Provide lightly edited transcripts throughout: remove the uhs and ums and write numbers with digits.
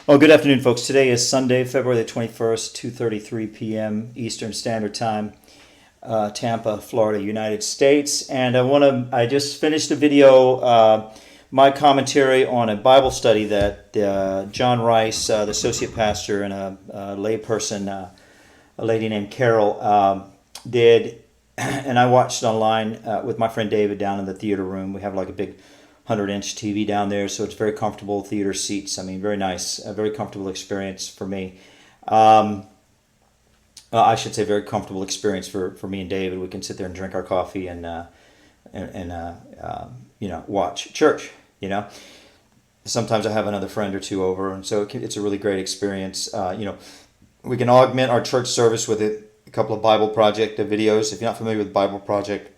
Well, good afternoon, folks. Today is Sunday, February the 21st, 2:33 p.m. Eastern Standard Time, Tampa, Florida, United States. And I just finished a video, my commentary on a Bible study that John Rice, the associate pastor, and a layperson, a lady named Carol, did. And I watched it online with my friend David down in the theater room. We have like a big 100-inch TV down there, so it's very comfortable theater seats. I mean, very nice, a very comfortable experience for me. I should say very comfortable experience for me and David. We can sit there and drink our coffee and watch church. Sometimes I have another friend or two over, and so it's a really great experience. We can augment our church service with a couple of Bible Project videos. If you're not familiar with Bible Project,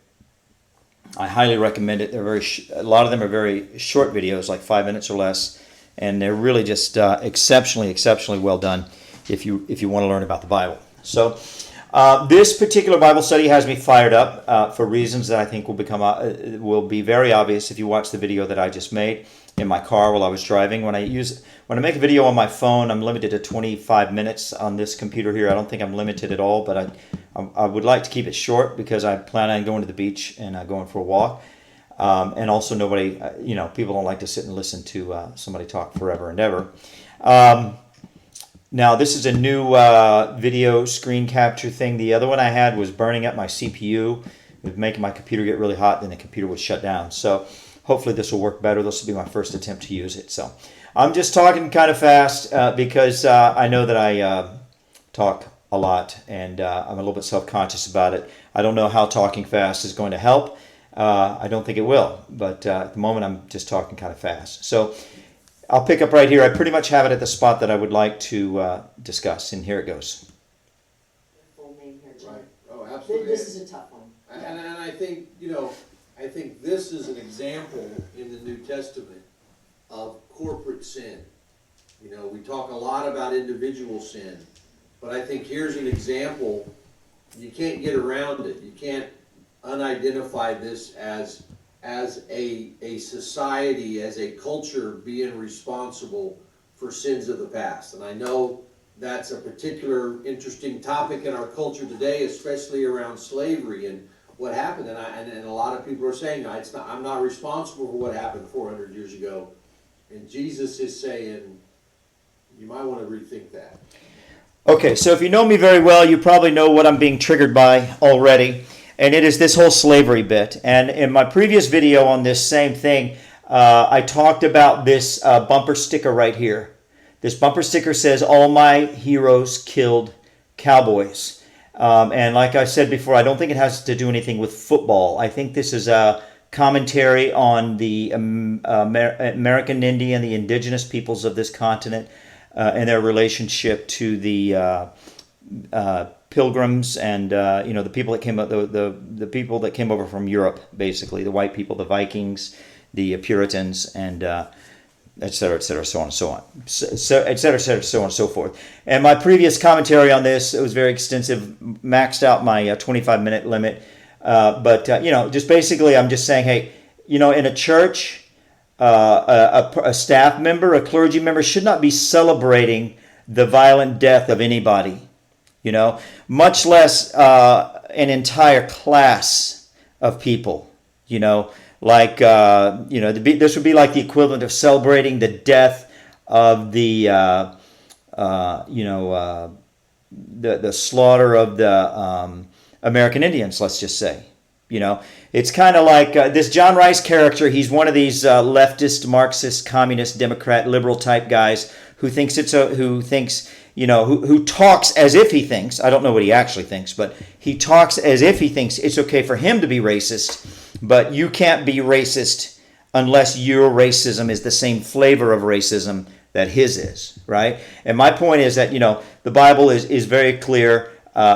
I highly recommend it. They're a lot of them are very short videos, like 5 minutes or less, and they're really just exceptionally well done if you want to learn about the Bible. So this particular Bible study has me fired up for reasons that I think will be very obvious if you watch the video that I just made in my car while I was driving. When I make a video on my phone, I'm limited to 25 minutes on this computer here. I don't think I'm limited at all, but I would like to keep it short because I plan on going to the beach and going for a walk. And also people don't like to sit and listen to somebody talk forever and ever. Now, this is a new video screen capture thing. The other one I had was burning up my CPU. It was making my computer get really hot, then the computer would shut down. So hopefully this will work better. This will be my first attempt to use it. So I'm just talking kind of fast because I know that I talk a lot, and I'm a little bit self-conscious about it. I don't know how talking fast is going to help. I don't think it will, but at the moment I'm just talking kind of fast. So I'll pick up right here. I pretty much have it at the spot that I would like to discuss, and here it goes. Full name here, John. Right. Oh, absolutely. This is a tough one. And I think, I think this is an example in the New Testament of corporate sin. We talk a lot about individual sin, but I think here's an example. You can't get around it. You can't unidentify this as a society, as a culture being responsible for sins of the past. And I know that's a particular interesting topic in our culture today, especially around slavery and what happened. And a lot of people are saying, I'm not responsible for what happened 400 years ago. And Jesus is saying, you might want to rethink that. Okay, so if you know me very well, you probably know what I'm being triggered by already. And it is this whole slavery bit. And in my previous video on this same thing, I talked about this bumper sticker right here. This bumper sticker says, "All my heroes killed cowboys." And like I said before, I don't think it has to do anything with football. I think this is a commentary on the American Indian, the indigenous peoples of this continent, and their relationship to the pilgrims and the people that came the people that came over from Europe, basically the white people, the Vikings, the Puritans, and et cetera, so on and so on, et cetera, so on and so forth. And my previous commentary on this, it was very extensive, maxed out my 25-minute limit. But just basically, I'm just saying, hey, in a church, a staff member, a clergy member should not be celebrating the violent death of anybody. Much less an entire class of people, this would be like the equivalent of celebrating the death of the slaughter of the American Indians, let's just say. It's kind of like this John Rice character. He's one of these leftist, Marxist, communist, Democrat, liberal type guys who talks as if he thinks, I don't know what he actually thinks, but he talks as if he thinks it's okay for him to be racist, but you can't be racist unless your racism is the same flavor of racism that his is, right? And my point is that, the Bible is very clear.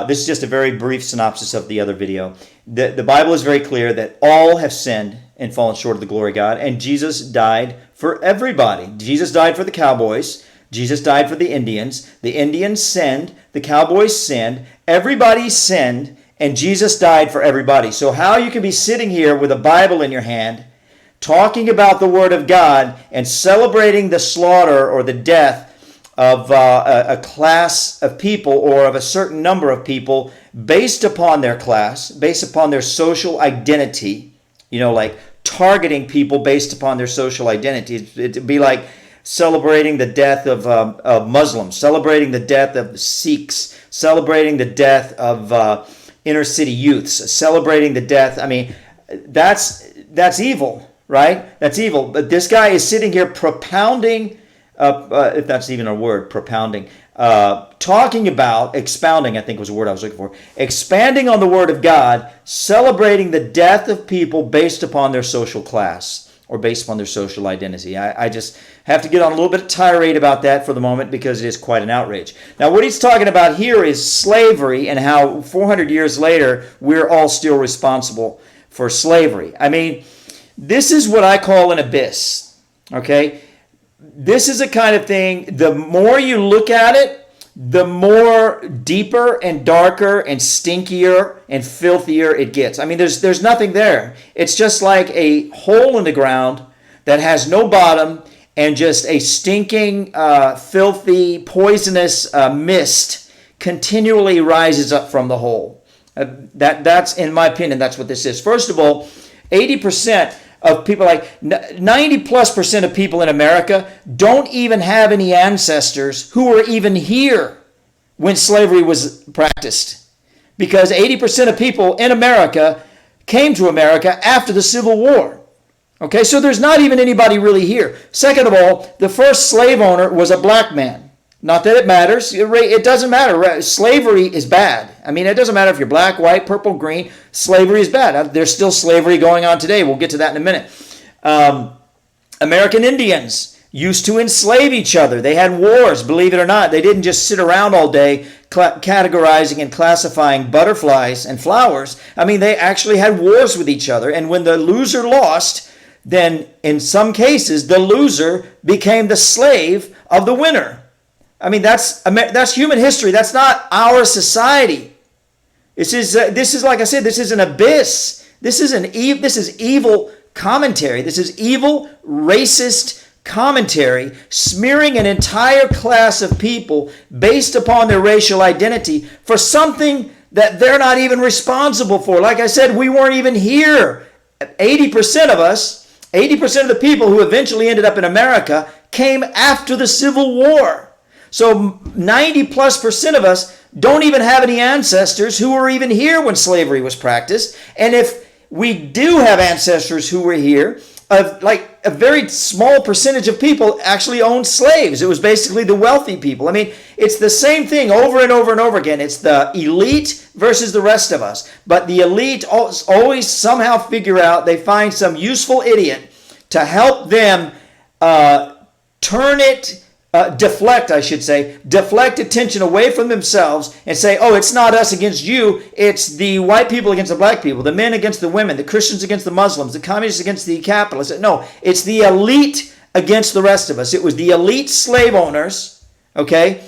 This is just a very brief synopsis of the other video. The Bible is very clear that all have sinned and fallen short of the glory of God, and Jesus died for everybody. Jesus died for the cowboys. Jesus died for the Indians. The Indians sinned. The cowboys sinned. Everybody sinned, and Jesus died for everybody. So how you can be sitting here with a Bible in your hand, talking about the Word of God, and celebrating the slaughter or the death of a class of people or of a certain number of people based upon their class, based upon their social identity, like targeting people based upon their social identity. It'd be like celebrating the death of Muslims, celebrating the death of Sikhs, celebrating the death of inner city youths, celebrating the death. I mean, that's evil, right? That's evil. But this guy is sitting here propounding, if that's even a word, propounding, talking about, expounding, I think was the word I was looking for, expanding on the Word of God, celebrating the death of people based upon their social class or based upon their social identity. I just have to get on a little bit of tirade about that for the moment because it is quite an outrage. Now, what he's talking about here is slavery and how 400 years later, we're all still responsible for slavery. I mean, this is what I call an abyss, okay? This is a kind of thing, the more you look at it, the more deeper and darker and stinkier and filthier it gets. I mean, there's nothing there. It's just like a hole in the ground that has no bottom and just a stinking, filthy, poisonous mist continually rises up from the hole. That's, in my opinion, that's what this is. First of all, 80% of people, like 90+% of people in America don't even have any ancestors who were even here when slavery was practiced. Because 80% of people in America came to America after the Civil War. Okay, so there's not even anybody really here. Second of all, the first slave owner was a black man. Not that it matters. It doesn't matter. Slavery is bad. I mean, it doesn't matter if you're black, white, purple, green. Slavery is bad. There's still slavery going on today. We'll get to that in a minute. American Indians used to enslave each other. They had wars, believe it or not. They didn't just sit around all day categorizing and classifying butterflies and flowers. I mean, they actually had wars with each other. And when the loser lost, then in some cases, the loser became the slave of the winner. I mean, that's human history. That's not our society. This is like I said, this is an abyss. This is evil commentary. This is evil, racist commentary, smearing an entire class of people based upon their racial identity for something that they're not even responsible for. Like I said, we weren't even here. 80% of us, 80% of the people who eventually ended up in America came after the Civil War. So 90+% of us don't even have any ancestors who were even here when slavery was practiced. And if we do have ancestors who were here, like a very small percentage of people actually owned slaves. It was basically the wealthy people. I mean, it's the same thing over and over and over again. It's the elite versus the rest of us. But the elite always somehow figure out, they find some useful idiot to help them deflect attention away from themselves and say, oh, it's not us against you, it's the white people against the black people, the men against the women, the Christians against the Muslims, the communists against the capitalists. No, it's the elite against the rest of us. It was the elite slave owners, okay,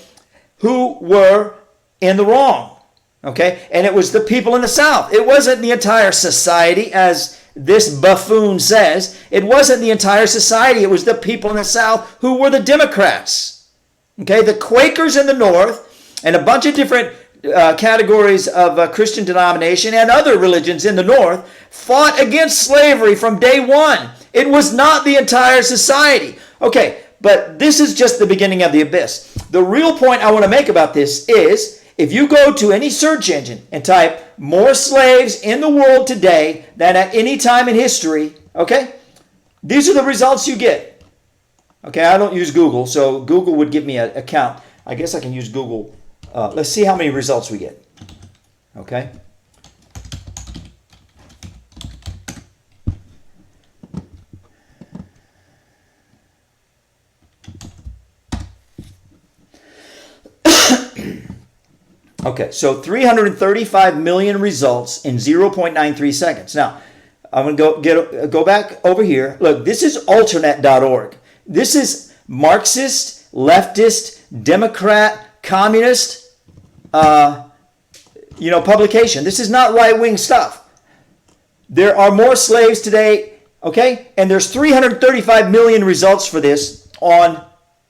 who were in the wrong, okay, and it was the people in the South. It wasn't the entire society, as this buffoon says. It wasn't the entire society. It was the people in the South who were the Democrats. Okay, the Quakers in the North and a bunch of different categories of Christian denomination and other religions in the North fought against slavery from day one. It was not the entire society. Okay, but this is just the beginning of the abyss. The real point I want to make about this is, if you go to any search engine and type more slaves in the world today than at any time in history, okay, these are the results you get. Okay, I don't use Google, so Google would give me a count. I guess I can use Google. Let's see how many results we get. Okay. Okay, so 335 million results in 0.93 seconds. Now, I'm going to go back over here. Look, this is alternate.org. This is Marxist, leftist, Democrat, communist, publication. This is not right-wing stuff. There are more slaves today, okay? And there's 335 million results for this on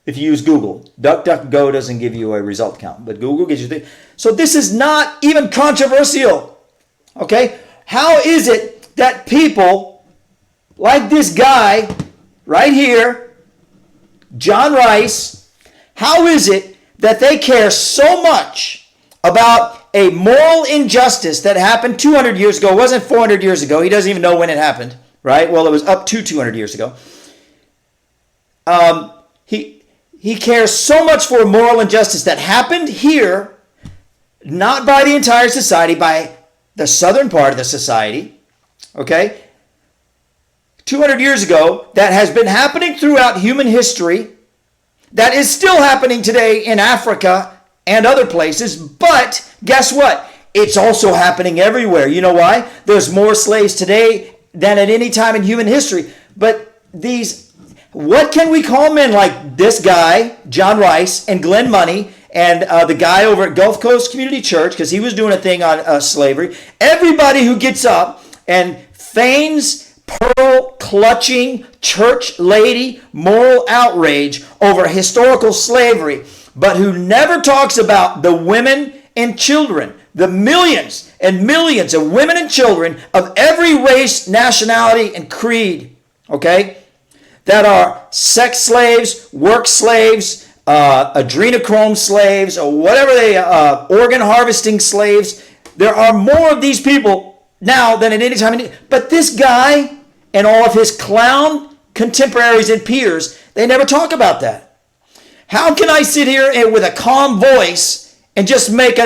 if you use Google. DuckDuckGo doesn't give you a result count, but Google gives you the. So this is not even controversial. Okay? How is it that people like this guy right here, John Rice, how is it that they care so much about a moral injustice that happened 200 years ago? It wasn't 400 years ago. He doesn't even know when it happened, right? Well, it was up to 200 years ago. He cares so much for moral injustice that happened here, not by the entire society, by the southern part of the society, okay? 200 years ago, that has been happening throughout human history, that is still happening today in Africa and other places, but guess what? It's also happening everywhere. You know why? There's more slaves today than at any time in human history. But what can we call men like this guy, John Rice, and Glenn Money, and the guy over at Gulf Coast Community Church, because he was doing a thing on slavery. Everybody who gets up and feigns pearl-clutching church lady moral outrage over historical slavery, but who never talks about the women and children, the millions and millions of women and children of every race, nationality, and creed, okay, that are sex slaves, work slaves, adrenochrome slaves, or whatever organ harvesting slaves. There are more of these people now than at any time. But this guy and all of his clown contemporaries and peers, they never talk about that. How can I sit here with a calm voice and just make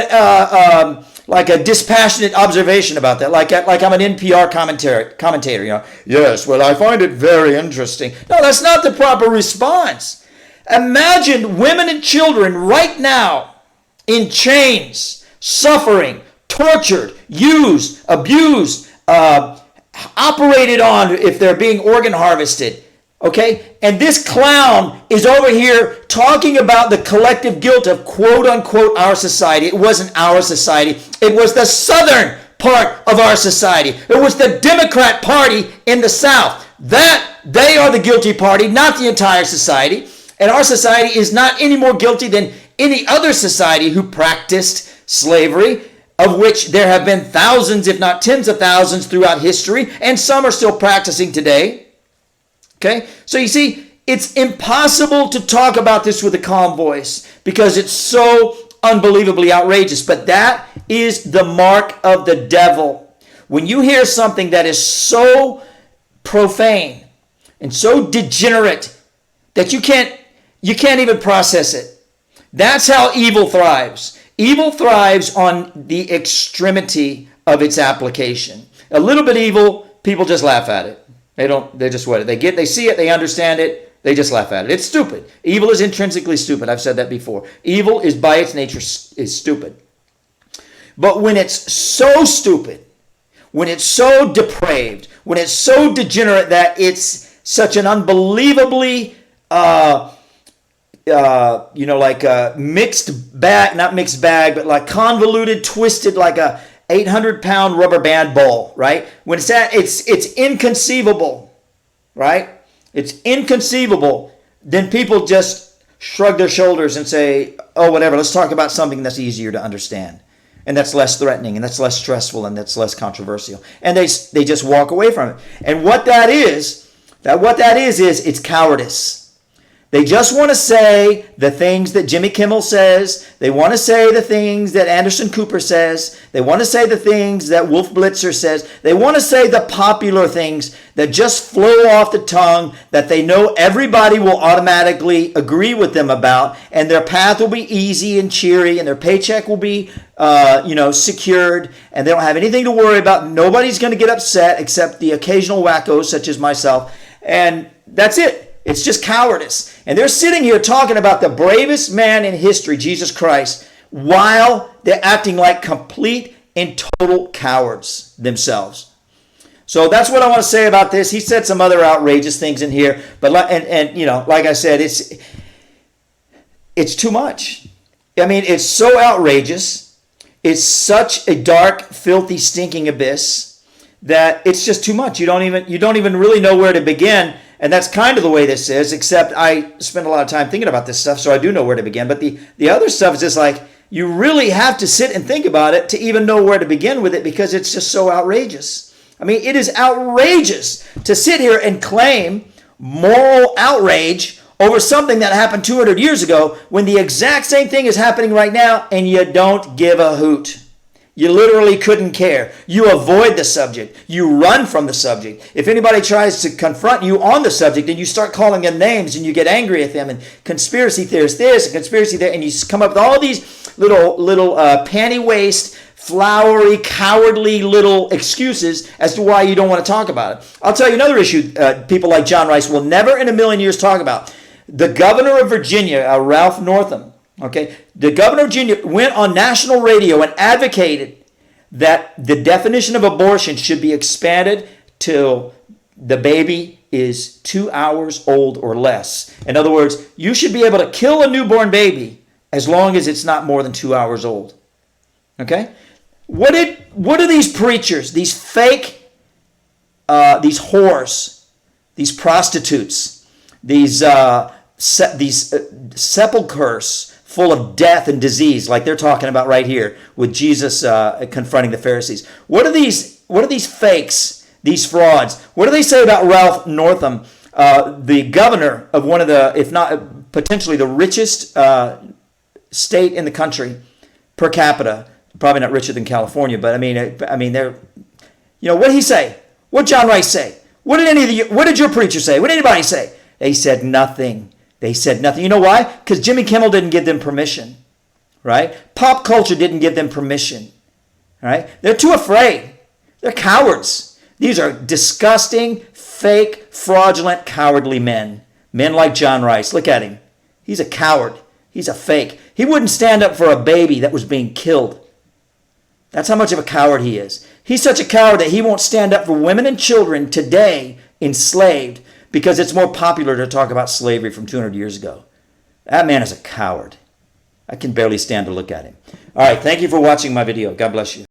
like a dispassionate observation about that, like I'm an NPR commentator, you know? Yes, well, I find it very interesting. No, that's not the proper response. Imagine women and children right now in chains, suffering, tortured, used, abused, operated on if they're being organ harvested. Okay? And this clown is over here talking about the collective guilt of quote unquote our society. It wasn't our society. It was the southern part of our society. It was the Democrat Party in the South. They are the guilty party, not the entire society. And our society is not any more guilty than any other society who practiced slavery, of which there have been thousands, if not tens of thousands throughout history, and some are still practicing today. Okay? So you see, it's impossible to talk about this with a calm voice because it's so unbelievably outrageous. But that is the mark of the devil. When you hear something that is so profane and so degenerate that you can't even process it, that's how evil thrives. Evil thrives on the extremity of its application. A little bit evil, people just laugh at it. They just what? They see it, they understand it, they just laugh at it. It's stupid. Evil is intrinsically stupid. I've said that before. Evil is by its nature is stupid. But when it's so stupid, when it's so depraved, when it's so degenerate that it's such an unbelievably like a mixed bag, not mixed bag, but like convoluted, twisted, like a 800-pound rubber band ball, right? When it's it's inconceivable, right? It's inconceivable. Then people just shrug their shoulders and say, oh, whatever, let's talk about something that's easier to understand. And that's less threatening, and that's less stressful, and that's less controversial. And they just walk away from it. And what that is it's cowardice. They just want to say the things that Jimmy Kimmel says. They want to say the things that Anderson Cooper says. They want to say the things that Wolf Blitzer says. They want to say the popular things that just flow off the tongue that they know everybody will automatically agree with them about, and their path will be easy and cheery, and their paycheck will be secured, and they don't have anything to worry about. Nobody's going to get upset except the occasional wackos such as myself, and that's it. It's just cowardice. And they're sitting here talking about the bravest man in history, Jesus Christ, while they're acting like complete and total cowards themselves. So that's what I want to say about this. He said some other outrageous things in here, but like I said, it's too much. I mean, it's so outrageous. It's such a dark, filthy, stinking abyss that it's just too much. You don't even really know where to begin. And that's kind of the way this is, except I spend a lot of time thinking about this stuff, so I do know where to begin. But the other stuff is just like, you really have to sit and think about it to even know where to begin with it, because it's just so outrageous. I mean, it is outrageous to sit here and claim moral outrage over something that happened 200 years ago when the exact same thing is happening right now, and you don't give a hoot. You literally couldn't care. You avoid the subject. You run from the subject. If anybody tries to confront you on the subject, and you start calling them names and you get angry at them, and conspiracy theorist this and conspiracy there, and you come up with all these little panty waist, flowery, cowardly little excuses as to why you don't want to talk about it. I'll tell you another issue people like John Rice will never in a million years talk about. The governor of Virginia, Ralph Northam, okay, the governor of Virginia went on national radio and advocated that the definition of abortion should be expanded till the baby is 2 hours old or less. In other words, you should be able to kill a newborn baby as long as it's not more than 2 hours old. Okay? What do these preachers, these fake, these whores, these prostitutes, these sepulchres full of death and disease, like they're talking about right here with Jesus confronting the Pharisees? What are these fakes, these frauds? What do they say about Ralph Northam, the governor of one of the, if not potentially the richest state in the country per capita? Probably not richer than California, but I mean, they're, what did he say? What did John Rice say? What did your preacher say? What did anybody say? They said nothing. They said nothing. You know why? Because Jimmy Kimmel didn't give them permission, right? Pop culture didn't give them permission, right? They're too afraid. They're cowards. These are disgusting, fake, fraudulent, cowardly men. Men like John Rice. Look at him. He's a coward. He's a fake. He wouldn't stand up for a baby that was being killed. That's how much of a coward he is. He's such a coward that he won't stand up for women and children today enslaved because it's more popular to talk about slavery from 200 years ago. That man is a coward. I can barely stand to look at him. All right, thank you for watching my video. God bless you.